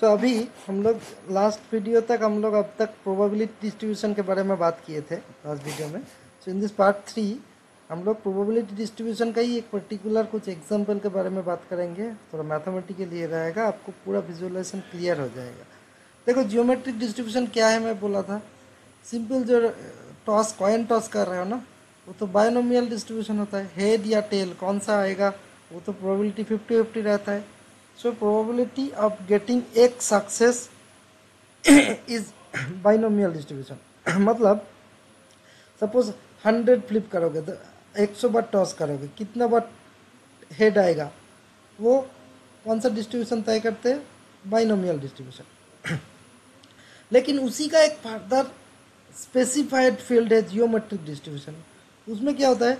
सो अभी हम लोग लास्ट वीडियो तक हम लोग अब तक प्रोबेबिलिटी डिस्ट्रीब्यूशन के बारे में बात किए थे लास्ट वीडियो में। सो इन दिस पार्ट 3 हम लोग प्रोबेबिलिटी डिस्ट्रीब्यूशन का ही एक पर्टिकुलर कुछ एग्जांपल के बारे में बात करेंगे। थोड़ा मैथमेटिकली रहेगा, आपको पूरा विजुअलाइजेशन क्लियर हो जाएगा। देखो जियोमेट्रिक डिस्ट्रीब्यूशन क्या है, मैं बोला था सिंपल जो टॉस कॉइन टॉस कर रहे हो ना, वो तो बायनोमियल डिस्ट्रीब्यूशन होता है। हेड या टेल कौन सा आएगा वो तो प्रोबेबिलिटी 50-50 रहता है। So probability of getting X success is binomial distribution। मतलब सपोज 100 फ्लिप करोगे तो 100 बार टॉस करोगे, कितना बार हेड आएगा वो कौन सा डिस्ट्रीब्यूशन तय करते हैं, बाइनोमियल डिस्ट्रीब्यूशन। लेकिन उसी का एक फर्दर स्पेसिफाइड फील्ड है जियोमेट्रिक डिस्ट्रीब्यूशन। उसमें क्या होता है,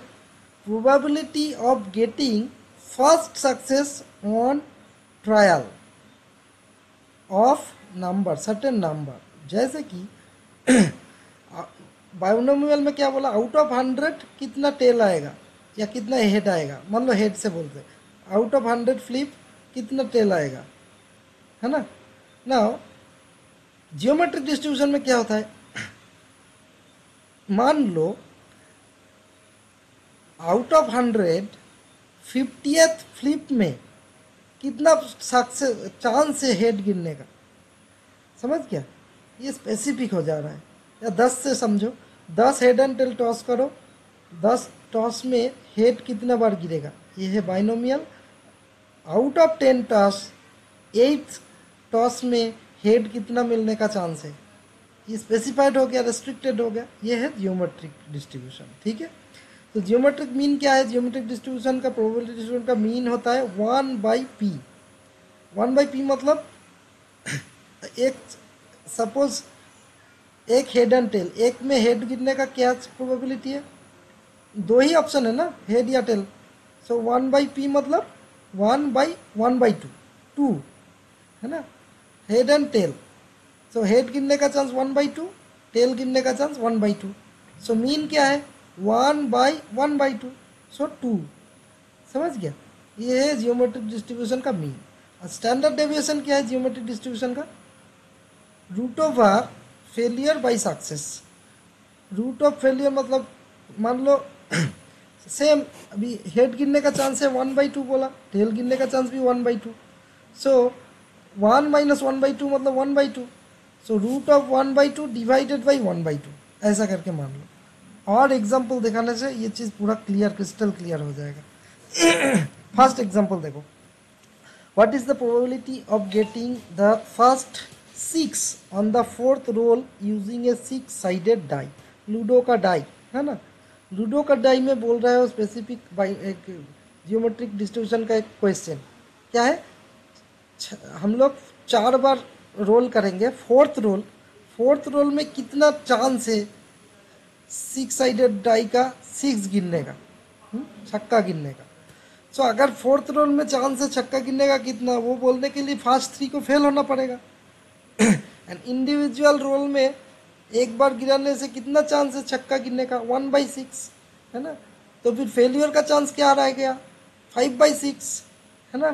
probability of getting first success on trial of number certain number. जैसे कि बायोनोमियल में क्या बोला, आउट ऑफ 100 कितना टेल आएगा या कितना हेड आएगा, मान लो हेड से बोलते हैं आउट ऑफ 100 फ्लिप कितना टेल आएगा, है ना। नाउ जियोमेट्रिक डिस्ट्रीब्यूशन में क्या होता है, मान लो आउट ऑफ 100 50th फ्लिप में कितना सक्सेस चांस है हेड गिरने का, समझ गया। ये स्पेसिफिक हो जा रहा है। या 10 से समझो, 10 हेड एंड टेल टॉस करो, 10 टॉस में हेड कितना बार गिरेगा, ये है binomial. Out of 10 toss 8 toss में हेड कितना मिलने का चांस है, ये स्पेसिफाइड हो गया, रेस्ट्रिक्टेड हो गया, ये है जियोमेट्रिक डिस्ट्रीब्यूशन। ठीक है, तो जियोमेट्रिक मीन क्या है, जियोमेट्रिक डिस्ट्रीब्यूशन का प्रोबेबिलिटी डिस्ट्रीब्यूशन का मीन होता है 1/p। 1/p मतलब एक सपोज एक हेड एंड टेल, एक में हेड गिरने का क्या प्रोबेबिलिटी है, दो ही ऑप्शन है ना, हेड या टेल। सो 1/p मतलब 1/1/2 2 है ना, head and tail. So head गिरने का चांस 1/2, टेल गिरने का चांस 1/2। सो मीन क्या है 1/1/2, सो 2। समझ गया, ये है जियोमेट्रिक डिस्ट्रीब्यूशन का मीन। स्टैंडर्ड डेविएशन क्या है जियोमेट्रिक डिस्ट्रीब्यूशन का, root of R failure by success. Root of failure मतलब मान लो सेम अभी हेड गिरने का चांस है 1/2 बोला, टेल गिरने का चांस भी 1/2। सो 1 - 1/2 मतलब 1/2। So root of 1/2 divided by 1/2 ऐसा करके मान लो। और एग्जाम्पल दिखाने से ये चीज़ पूरा क्लियर, क्रिस्टल क्लियर हो जाएगा। फर्स्ट एग्जाम्पल देखो, what is the probability of getting the first 6 on the 4th roll using a 6-साइडेड डाई। लूडो का डाई है ना, लूडो का डाई में बोल रहा है वो स्पेसिफिक बाई एक जियोमेट्रिक डिस्ट्रीब्यूशन का एक क्वेश्चन क्या है, हम लोग 4 बार रोल करेंगे, 4th रोल में कितना चांस है 6-साइडेड डाई का 6 गिनने का, छक्का गिनने का। सो अगर 4th रोल में चांस है छक्का गिनने का कितना, वो बोलने के लिए फर्स्ट 3 को फेल होना पड़ेगा। एंड इंडिविजुअल रोल में एक बार गिराने से कितना चांस है छक्का गिनने का, 1/6 है ना। तो फिर फेलियर का चांस क्या रह गया, 5/6 है ना।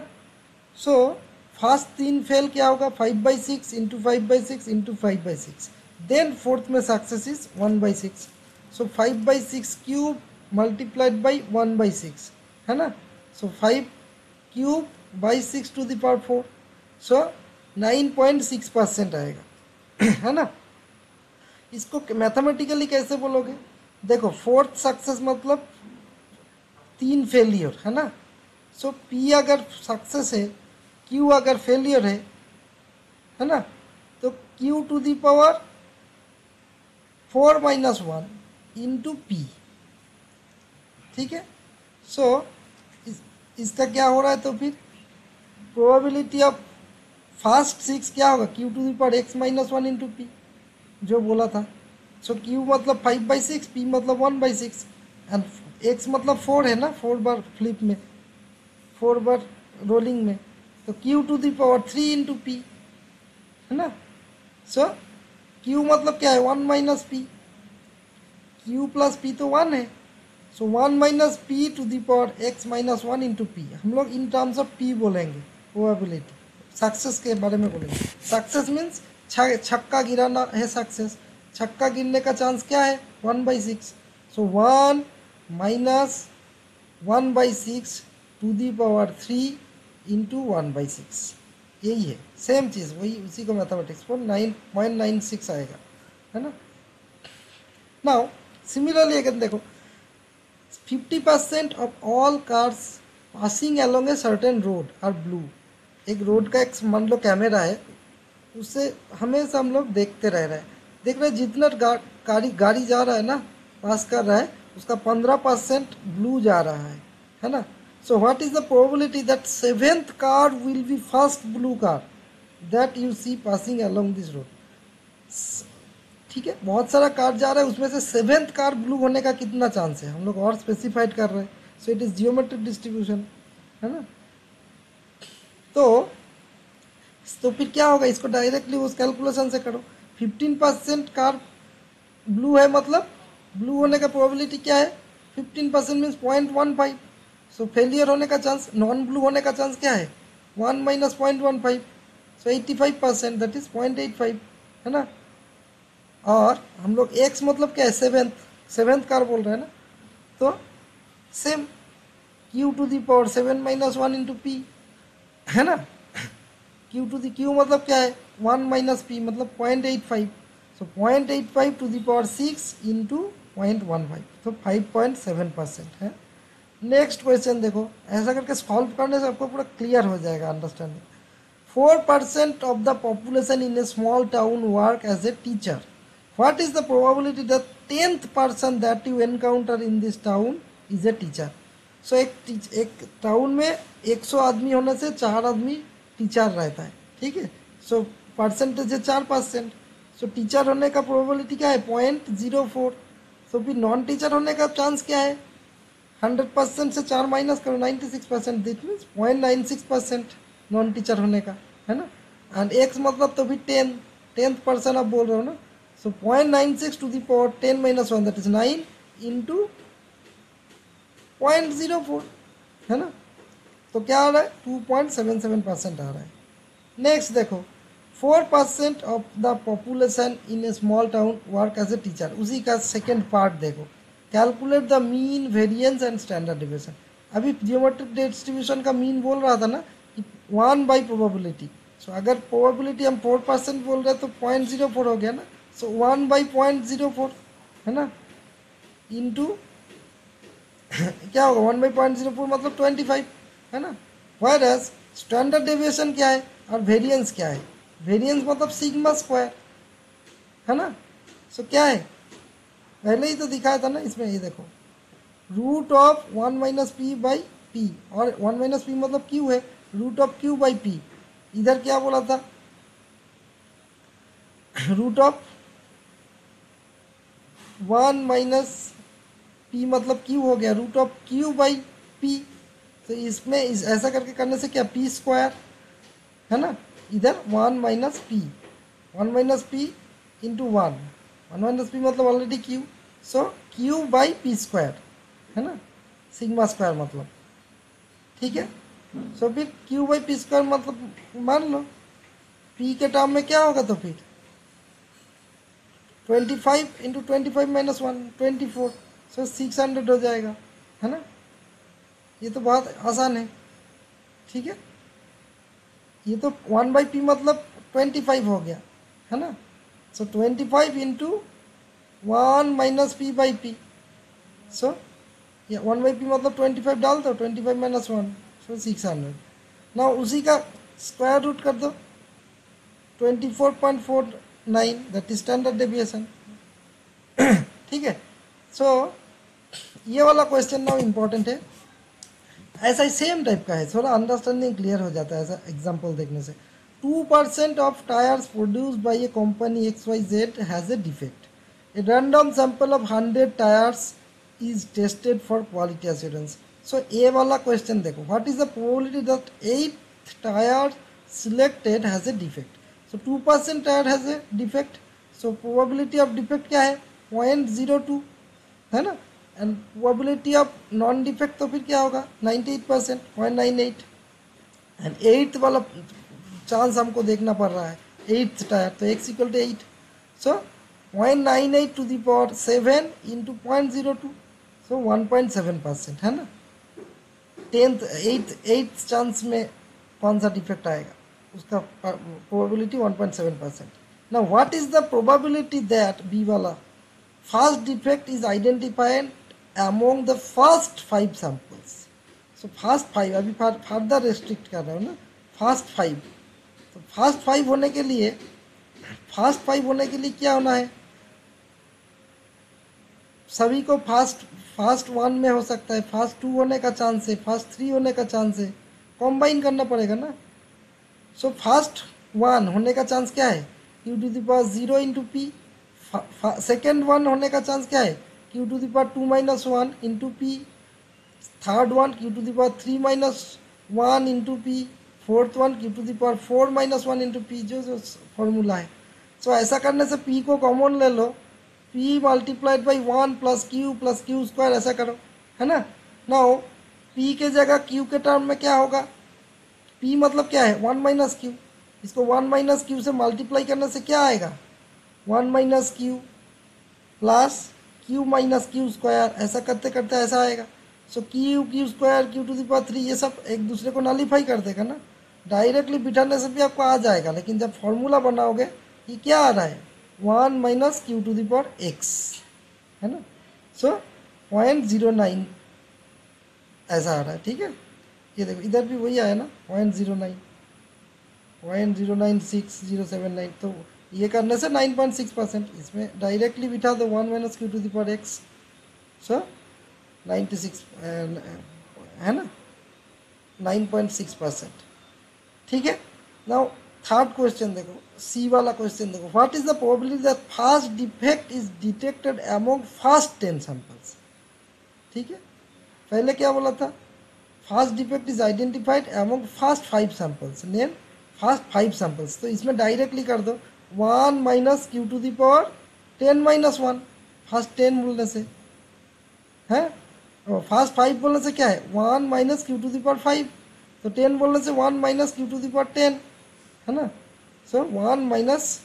सो फर्स्ट 3 फेल क्या होगा, 5/6 इंटू 5/6 इंटू 5/6, देन 4th में success is 1/6। So 5/6 cube multiplied by 1/6 है ना। So 5 cube by 6 to the power 4, so 9.6% आएगा। है ना। इसको मैथमेटिकली कैसे बोलोगे, देखो 4th सक्सेस मतलब 3 फेलियर है ना। सो P अगर सक्सेस है, Q अगर फेलियर है ना, तो Q to the power 4 - 1 into P। ठीक है, सो इसका क्या हो रहा है, तो फिर प्रोबेबिलिटी ऑफ फर्स्ट 6 क्या होगा, Q to the power x - 1 into P जो बोला था। सो Q मतलब 5/6, P मतलब 1/6 एंड x मतलब 4 है ना, 4 बार फ्लिप में, 4 बार रोलिंग में, तो Q to the power 3 into P है ना। सो Q मतलब क्या है 1 - P, Q प्लस P तो 1 है। So 1 - P to the power x - 1 into P, हम लोग इन टर्म्स ऑफ P बोलेंगे प्रोबेबिलिटी। सक्सेस के बारे में बोलेंगे। सक्सेस मीन्स छक्का गिराना है सक्सेस। छक्का गिरने का चांस क्या है 1/6। So 1 minus 1/6 to the power 3 into 1/6, यही है सेम चीज़, वही उसी को मैथमेटिक्स पर 9.96 आएगा, है ना। नाउ सिमिलरली अगर देखो 50% of all cars passing along a certain road are blue. एक रोड का एक मान लो कैमरा है, उससे हमेशा हम लोग देखते रह रहे हैं, देख रहे हैं जितना गाड़ी जा रहा है ना, पास कर रहा है, उसका 15% ब्लू जा रहा है ना। So what is the probability that 7th car will be first blue car that you see passing along this road. ठीक है, बहुत सारा कार जा रहा है, उसमें से 7th कार ब्लू होने का कितना चांस है, हम लोग और स्पेसिफाइड कर रहे हैं। So it is geometric distribution, है ना। तो फिर क्या होगा, इसको डायरेक्टली उस कैलकुलेशन से करो। 15% कार ब्लू है, मतलब ब्लू होने का प्रोबेबिलिटी क्या है 15% मीन्स 0.15। सो फेलियर होने का चांस, नॉन ब्लू होने का चांस क्या है 1 माइनस 0.15। सो 85%, दैट इज 0.85, है ना। और हम लोग एक्स मतलब क्या है 7th कार बोल रहे हैं ना, तो same Q to the power 7 minus 1 into P, है ना। क्यू टू दी क्यू मतलब क्या है 1 माइनस पी मतलब 0.85। सो 0.85 टू दी पावर 6 इंटू 0.15, तो 5.7% है। नेक्स्ट क्वेश्चन देखो, ऐसा करके सॉल्व करने से आपको पूरा क्लियर हो जाएगा understanding. 4% of the population in a small town work as a teacher. What is the probability that 10th person that you encounter in this town is a teacher. So एक town में 100 आदमी होने से 4 आदमी teacher रहता है, ठीक है। सो परसेंटेज है 4%। सो टीचर होने का प्रोबेबिलिटी क्या है 0.04। सो फिर नॉन टीचर होने का चांस क्या है 100% से 4 माइनस करो 96%, दिट मीन्स 0.96% नॉन टीचर होने का, है ना। एंड एक्स मतलब तो भी 10th पर्सन आप बोल रहे हो ना। So 0.96 to the power 10 minus 1 that is 9 into 0.04, है ना। तो क्या आ रहा है 2.77% आ रहा है। नेक्स्ट देखो 4% of the population in a small town work as a teacher, उसी का सेकेंड पार्ट देखो। Calculate the mean variance and standard deviation. अभी जियोमेट्रिक डिस्ट्रीब्यूशन का मीन बोल रहा था ना कि 1 बाई प्रोबेबिलिटी। सो अगर प्रोबेबिलिटी हम 4% बोल रहे हैं तो 0.04 हो गया ना। सो 1 बाई 0.04, है ना, इंटू क्या होगा 1 बाई 0.04 मतलब 25, है ना। वायरस स्टैंडर्ड डेविएशन क्या है और वेरिएंस क्या है, वेरिएंस मतलब सिग्मा स्क्वायर, है ना। सो क्या है पहले ही तो दिखाया था ना इसमें, ये देखो root of 1 minus P by P, और 1 माइनस पी मतलब क्यू है, root of Q by P. इधर क्या बोला था रूट ऑफ 1 माइनस पी मतलब क्यू हो गया, root of Q by P. तो इसमें ऐसा करके करने से क्या पी स्क्वायर, है ना। इधर 1 minus P, 1 minus P into 1 minus P मतलब already Q. So Q by P square, है ना, सिग्मा स्क्वायर मतलब, ठीक है। सो फिर क्यू बाई पी स्क्वायर मतलब मान लो पी के टर्म में क्या होगा, तो फिर 25 इंटू 25 माइनस 1 24। सो 600 हो जाएगा, है ना। ये तो बहुत आसान है, ठीक है। ये तो 1 बाई पी मतलब 25 हो गया, है ना। So 25 into 1 minus P by P. So ये 1 बाई पी मतलब 25 डाल दो, 25 माइनस 1 सो 600। ना उसी का स्क्वायर रूट कर दो 24.49, दैट इज स्टैंडर्ड डेविएशन, ठीक है। सो ये वाला क्वेश्चन नाउ इम्पोर्टेंट है, ऐसा ही सेम टाइप का है, थोड़ा अंडरस्टैंडिंग क्लियर हो जाता है ऐसा एग्जाम्पल देखने से। 2% of tyres produced by a company XYZ has a defect. A random sample of 100 tyres is tested for quality assurance. So ये वाला क्वेश्चन देखो, what is the probability that 8th tyre selected has a defect. So 2% tyre has a defect, so probability of defect क्या है 0.02, है ना। And probability of non defect तो फिर क्या होगा 98%, 0.98। एंड 8th वाला चांस हमको देखना पड़ रहा है, 8th टायर, तो x equal to 8, so 0.98 to the power 7 into 0.02, so 1.7% है ना। 8th चांस में कौन सा डिफेक्ट आएगा, उसका probability 1.7%। Now what is the probability that B वाला first defect is identified among the first 5 samples. So first 5, अभी फर्दर रेस्ट्रिक्ट कर रहा हूँ ना, फर्स्ट 5, तो फर्स्ट 5 होने के लिए क्या होना है, सभी को फर्स्ट 1 में हो सकता है, फर्स्ट 2 होने का चांस है, फर्स्ट 3 होने का चांस है, कॉम्बाइन करना पड़ेगा ना। सो फर्स्ट 1 होने का चांस क्या है, q to the power 0 into P. Second 1 होने का चांस क्या है, q to the power 2 minus 1 into P. Third 1 q to the power 3 minus 1 into P. Fourth 1 q to the power 4 minus 1 into P, जो formula है। सो ऐसा करने से p को कॉमन ले लो, p multiplied by 1 plus Q square, ऐसा करो, है ना। नाउ p के जगह q के टर्म में क्या होगा, p मतलब क्या है 1 माइनस क्यू, इसको 1 माइनस क्यू से मल्टीप्लाई करने से क्या आएगा 1 minus Q plus Q minus Q square, ऐसा करते करते ऐसा आएगा। So Q square q to the power 3 ये सब एक दूसरे को नलीफाई कर देगा ना, डायरेक्टली बिठाने से भी आपको आ जाएगा, लेकिन जब फॉर्मूला बनाओगे ये क्या आ रहा है 1 minus Q to the power x, है ना। सो 0.09 ऐसा आ रहा है, ठीक है। ये देखो इधर भी वही आया ना 0.09, 0.096079, तो ये करने से 9.6%, इसमें डायरेक्टली बिठा दो 1 minus Q to the power x, so 96 है ना, 9.6%, ठीक है। नाउ थर्ड क्वेश्चन देखो, सी वाला क्वेश्चन देखो, what is the probability that first defect is detected among first 10 samples, ठीक है। पहले क्या बोला था, first defect is identified among first 5 samples, name first 5 samples, तो इसमें डायरेक्टली कर दो 1 minus Q to the power 10 minus 1, first 10 बोलने से है, और फर्स्ट 5 बोलने से क्या है 1 minus Q to the power 5, तो 10 बोलने से 1 minus Q to the power 10, है ना। So 1 minus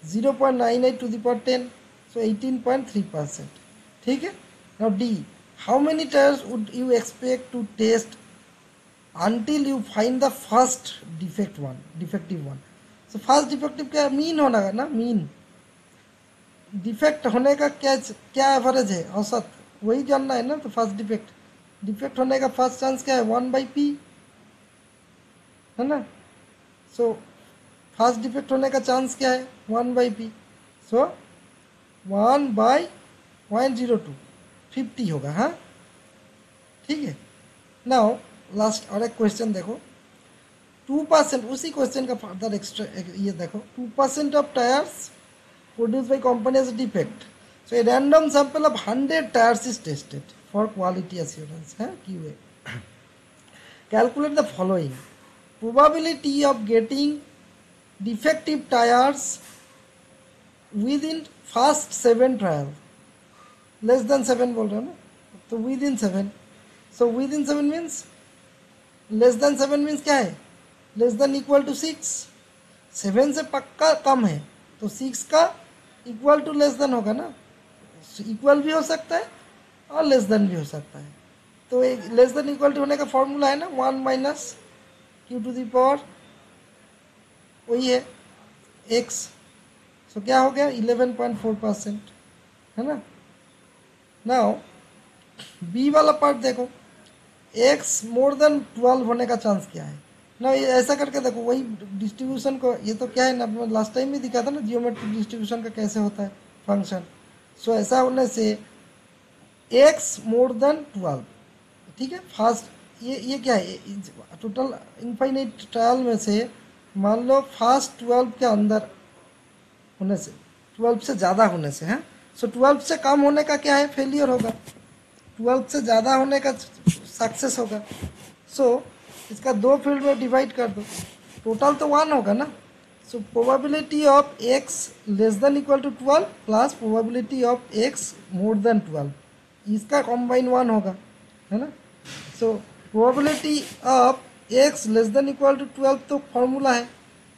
0.98 to the power 10, so 18.3%, ठीक है। Now D, how many tyres would you expect to test until you find the first defective one। so first defective क्या mean होना है ना, mean defect होने का क्या एवरेज है, औसत, वही जानना है ना। तो फर्स्ट डिफेक्ट होने का फर्स्ट चांस क्या है 1/p, है ना। सो फर्स्ट डिफेक्ट होने का चांस क्या है 1/p, सो 1/0.02, 50 होगा, हाँ, ठीक है। नाउ लास्ट और एक क्वेश्चन देखो, 2%, उसी क्वेश्चन का फर्दर एक्स्ट्रा ये देखो, 2% of tyres produce by company is defect, so a random sample of 100 tyres is tested for quality assurance, है QA। Calculate the following, probability of getting defective tyres within first 7 trial, less than 7 बोल रहे हो ना, तो within 7, so within 7 means less than 7 means क्या है, less than equal to 6, 7 से पक्का कम है, तो 6 का इक्वल टू लेस देन होगा ना, इक्वल भी हो सकता है और लेस देन भी हो सकता है। तो एक लेस देन इक्वल टू होने का फॉर्मूला है ना 1 minus Q to the power, वही है x, सो क्या हो गया 11.4%, है ना। नाउ बी वाला पार्ट देखो, x मोर देन 12 होने का चांस क्या है ना, ये ऐसा करके देखो, वही डिस्ट्रीब्यूशन को, ये तो क्या है ना, लास्ट टाइम भी दिखा था ना जियोमेट्रिक डिस्ट्रीब्यूशन का कैसे होता है फंक्शन। सो ऐसा होने से x मोर देन 12, ठीक है। फर्स्ट ये क्या है, टोटल इनफाइनाइट ट्रायल में से मान लो फर्स्ट 12 के अंदर होने से, 12 से ज़्यादा होने से, हैं, सो 12 से कम होने का क्या है फेलियर होगा, 12 से ज़्यादा होने का सक्सेस होगा। सो इसका 2 फील्ड में डिवाइड कर दो, टोटल तो 1 होगा ना। So probability of x less than equal to 12 plus probability of x more than 12, इसका कॉम्बाइन 1 होगा, है ना। So probability of x less than equal to 12 तो फॉर्मूला है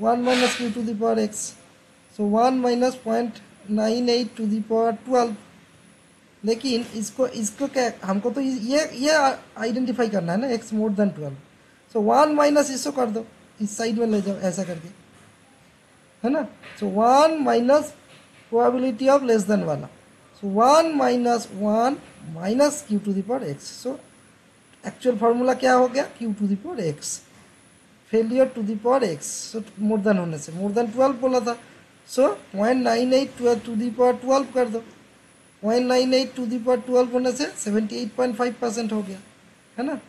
1 minus Q to the power x, so 1 minus 0.98 to the power 12। लेकिन इसको क्या, हमको तो ये आइडेंटिफाई करना है ना, एक्स मोर देन 12। सो 1 माइनस इसको कर दो, इस साइड में ले जाओ ऐसा करके, है ना। So 1 minus probability of less than वाला, so 1 minus 1 minus Q to the power x. So actual formula क्या हो गया, q to the power x, failure to the power x. So more than होने से, मोर देन 12 बोला था, सो 0.98 to the power 12 कर दो, 0.98 टू दी पावर 12 होने से 78.5% हो गया, है ना।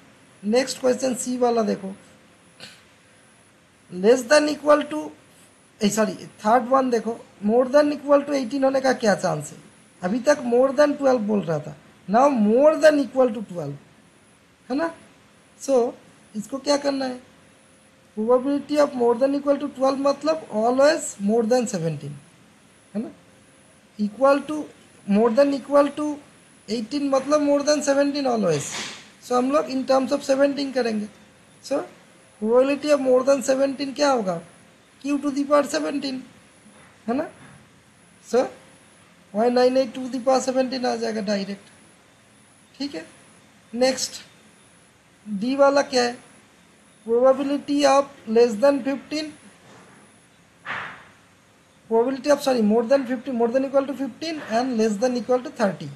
नेक्स्ट क्वेश्चन सी वाला देखो, less than equal to, sorry third one देखो, मोर देन इक्वल टू 18 होने का क्या चांस है। अभी तक मोर देन 12 बोल रहा था, now more than equal to 12, है ना। सो इसको क्या करना है, probability of more than equal to 12 मतलब ऑलवेज मोर देन 17, है ना। Equal to, more than equal to 18 मतलब मोर देन 17 ऑलवेज। सो हम लोग इन टर्म्स ऑफ 17 करेंगे। सो प्रोबेबिलिटी ऑफ मोर देन 17 क्या होगा, क्यू टू दी पावर 17, है ना। सो 0.98 टू दी पावर 17 आ जाएगा डायरेक्ट, ठीक है। नेक्स्ट डी वाला क्या है, probability of less than 15, probability of sorry more than 15, more than equal to 15 and less than equal to 30।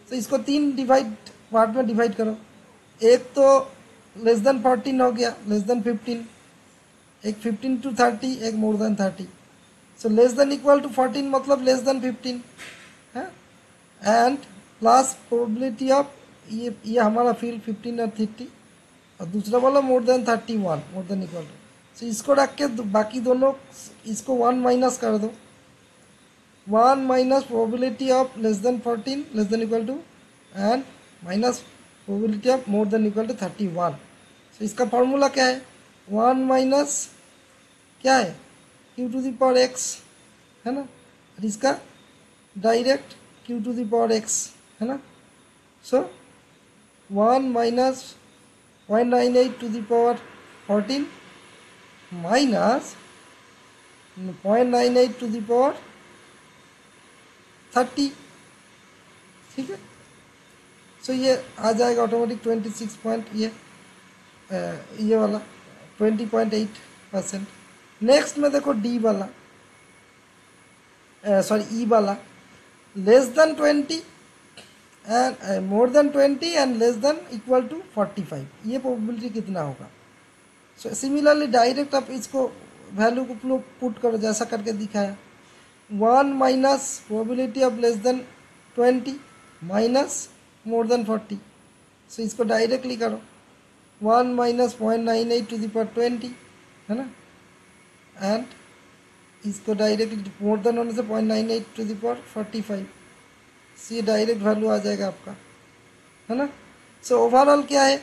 तो इसको 3 डिवाइड पार्ट में डिवाइड करो, एक तो लेस देन 14 हो गया, लेस देन 15, एक 15 टू 30, एक more than 30। So less than equal to 14 मतलब लेस देन 15 है, एंड प्लस प्रोबेबिलिटी ऑफ ये हमारा फील्ड 15 और 30, और दूसरा वाला more than 31, more than equal to. So इसको रख के बाकी दोनों, इसको 1 माइनस कर दो, 1 minus probability of less than 14 less than equal to and minus probability of more than equal to 31। So इसका फार्मूला क्या है, 1 माइनस क्या है, q to the power x, है ना, और इसका direct q to the power x, है ना। So 1 minus 0.98 to the power 14 minus 0.98 to the power 30, ठीक है। सो ये आ जाएगा ऑटोमेटिक 26 पॉइंट, ये वाला 20.8%। नेक्स्ट में देखो डी वाला, सॉरी ई वाला, less than 20 and more than 20 and less than equal to 45, ये प्रोबेबिलिटी कितना होगा। सो सिमिलरली डायरेक्ट आप इसको वैल्यू को पुट करो जैसा करके दिखाया, 1 minus probability of less than 20 minus more than 40। सो इसको डायरेक्टली करो, 1 माइनस 0.98 टू द पावर 20, है ना, एंड इसको डायरेक्टली मोर देन होने से 0.98 टू द पावर 45। सो ये डायरेक्ट वैल्यू आ जाएगा आपका, है ना। सो ओवरऑल क्या है,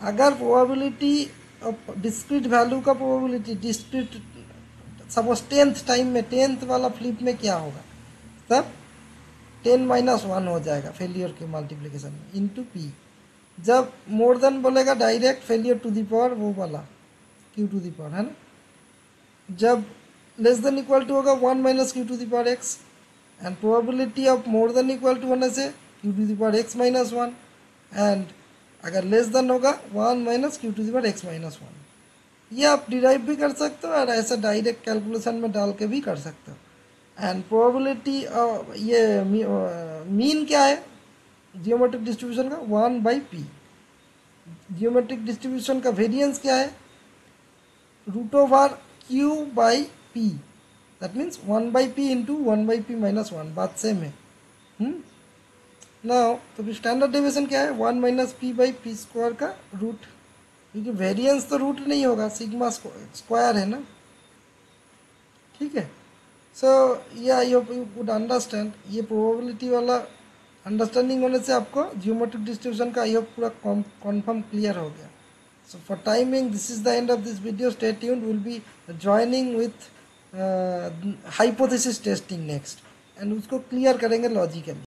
अगर प्रोबेबिलिटी डिस्क्रीट वैल्यू का probability discrete, suppose 10th time में 10th वाला फ्लिप में क्या होगा, तब 10 माइनस 1 हो जाएगा फेलियर के मल्टीप्लिकेशन में इंटू पी। जब मोर देन बोलेगा direct failure to the power वो वाला क्यू टू दी पावर, है ना। जब लेस देन इक्वल टू होगा 1 minus Q to the power x, and probability of more than equal to होने से q to the power x minus 1, and अगर less than होगा 1 minus Q to the power x minus 1। ये आप derive भी कर सकते हो और ऐसा डायरेक्ट कैलकुलेशन में डाल के भी कर सकते हो। एंड प्रोबेबिलिटी ये मीन क्या है जियोमेट्रिक डिस्ट्रीब्यूशन का, 1/p। जियोमेट्रिक डिस्ट्रीब्यूशन का वेरिएंस क्या है, √q/p, that means 1/p into 1/p minus 1, बात सेम है। नाउ तो फिर स्टैंडर्ड डेविएशन क्या है, 1 माइनस p/p स्क्वायर का रूट, क्योंकि वेरिएंस तो रूट नहीं होगा, सिग्मा स्क्वायर है ना, ठीक है। सो ये I hope you could understand, ये प्रोबेबिलिटी वाला अंडरस्टैंडिंग होने से आपको जियोमेट्रिक डिस्ट्रीब्यूशन का आई होप पूरा कॉन्फर्म क्लियर हो गया। So for timing this is the end of this video, stay tuned, will be joining with hypothesis testing next, and उसको क्लियर करेंगे लॉजिकली।